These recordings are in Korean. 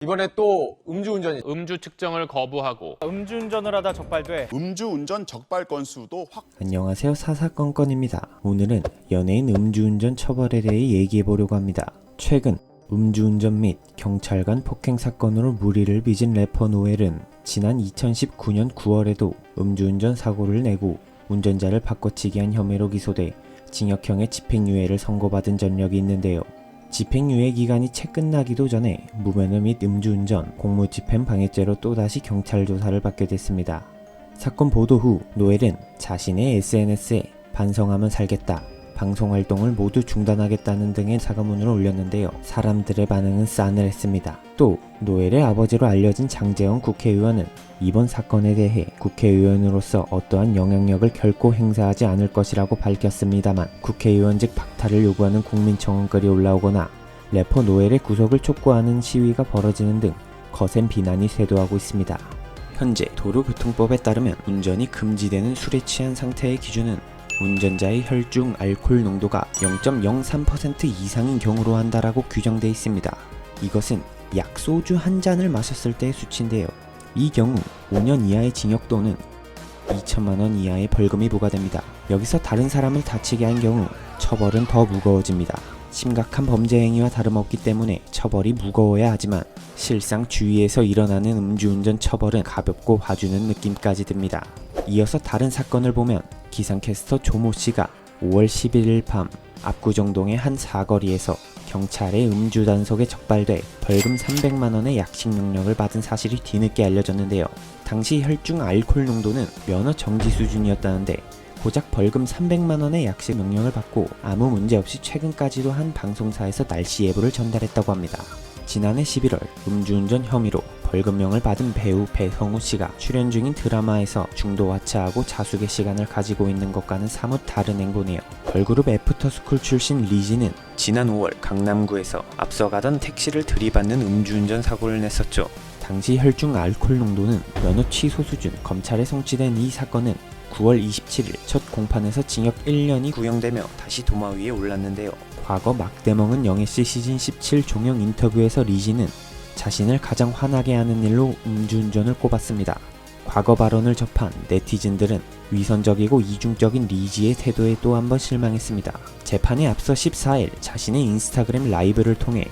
이번에 또 음주운전이 음주 측정을 거부하고 음주운전을 하다 적발돼 음주운전 적발 건수도 확. 안녕하세요, 사사건건입니다. 오늘은 연예인 음주운전 처벌에 대해 얘기해보려고 합니다. 최근 음주운전 및 경찰 간 폭행 사건으로 무리를 빚은 래퍼 노엘은 지난 2019년 9월에도 음주운전 사고를 내고 운전자를 바꿔치기 한 혐의로 기소돼 징역형의 집행유예를 선고받은 전력이 있는데요. 집행유예 기간이 채 끝나기도 전에 무면허 및 음주운전, 공무집행 방해죄로 또다시 경찰 조사를 받게 됐습니다. 사건 보도 후 노엘은 자신의 SNS에 반성하면 살겠다, 방송활동을 모두 중단하겠다는 등의 사과문을 올렸는데요. 사람들의 반응은 싸늘했습니다. 또 노엘의 아버지로 알려진 장제원 국회의원은 이번 사건에 대해 국회의원으로서 어떠한 영향력을 결코 행사하지 않을 것이라고 밝혔습니다만, 국회의원직 박탈을 요구하는 국민청원글이 올라오거나 래퍼 노엘의 구속을 촉구하는 시위가 벌어지는 등 거센 비난이 쇄도하고 있습니다. 현재 도로교통법에 따르면 운전이 금지되는 술에 취한 상태의 기준은 운전자의 혈중 알코올 농도가 0.03% 이상인 경우로 한다라고 규정되어 있습니다. 이것은 약 소주 한 잔을 마셨을 때의 수치인데요. 이 경우 5년 이하의 징역 또는 2천만 원 이하의 벌금이 부과됩니다. 여기서 다른 사람을 다치게 한 경우 처벌은 더 무거워집니다. 심각한 범죄 행위와 다름없기 때문에 처벌이 무거워야 하지만 실상 주위에서 일어나는 음주운전 처벌은 가볍고 봐주는 느낌까지 듭니다. 이어서 다른 사건을 보면 기상캐스터 조모씨가 5월 11일 밤 압구정동의 한 사거리에서 경찰의 음주 단속에 적발돼 벌금 300만원의 약식 명령을 받은 사실이 뒤늦게 알려졌는데요. 당시 혈중 알코올 농도는 면허 정지 수준이었다는데 고작 벌금 300만원의 약식 명령을 받고 아무 문제 없이 최근까지도 한 방송사에서 날씨 예보를 전달했다고 합니다. 지난해 11월 음주운전 혐의로 벌금명을 받은 배우 배성우 씨가 출연 중인 드라마에서 중도 하차하고 자숙의 시간을 가지고 있는 것과는 사뭇 다른 행보네요. 걸그룹 애프터스쿨 출신 리지는 지난 5월 강남구에서 앞서가던 택시를 들이받는 음주운전 사고를 냈었죠. 당시 혈중 알코올 농도는 면허 취소 수준. 검찰에 송치된 이 사건은 9월 27일 첫 공판에서 징역 1년이 구형되며 다시 도마 위에 올랐는데요. 과거 막대멍은 영애씨 시즌 17 종영 인터뷰에서 리지는 자신을 가장 화나게 하는 일로 음주운전을 꼽았습니다. 과거 발언을 접한 네티즌들은 위선적이고 이중적인 리지의 태도에 또 한 번 실망했습니다. 재판에 앞서 14일 자신의 인스타그램 라이브를 통해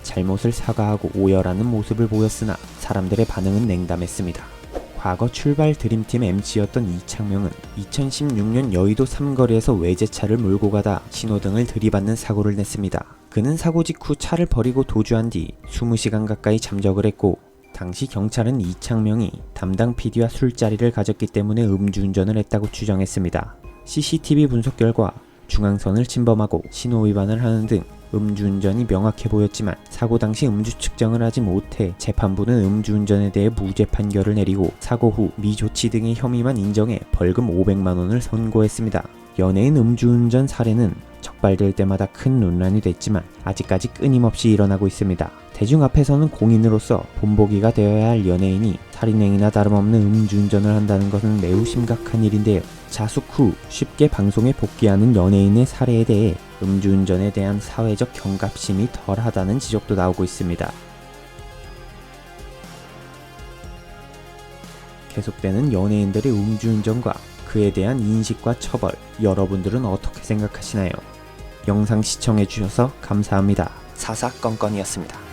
잘못을 사과하고 오열하는 모습을 보였으나 사람들의 반응은 냉담했습니다. 과거 출발 드림팀 MC였던 이창명은 2016년 여의도 삼거리에서 외제차를 몰고 가다 신호등을 들이받는 사고를 냈습니다. 그는 사고 직후 차를 버리고 도주한 뒤 20시간 가까이 잠적을 했고, 당시 경찰은 이창명이 담당 PD와 술자리를 가졌기 때문에 음주운전을 했다고 추정했습니다. CCTV 분석 결과 중앙선을 침범하고 신호위반을 하는 등 음주운전이 명확해 보였지만 사고 당시 음주 측정을 하지 못해 재판부는 음주운전에 대해 무죄 판결을 내리고 사고 후 미조치 등의 혐의만 인정해 벌금 500만원을 선고했습니다. 연예인 음주운전 사례는 적발될 때마다 큰 논란이 됐지만 아직까지 끊임없이 일어나고 있습니다. 대중 앞에서는 공인으로서 본보기가 되어야 할 연예인이 살인행위나 다름없는 음주운전을 한다는 것은 매우 심각한 일인데요. 자숙 후 쉽게 방송에 복귀하는 연예인의 사례에 대해 음주운전에 대한 사회적 경각심이 덜하다는 지적도 나오고 있습니다. 계속되는 연예인들의 음주운전과 그에 대한 인식과 처벌, 여러분들은 어떻게 생각하시나요? 영상 시청해주셔서 감사합니다. 사사건건이었습니다.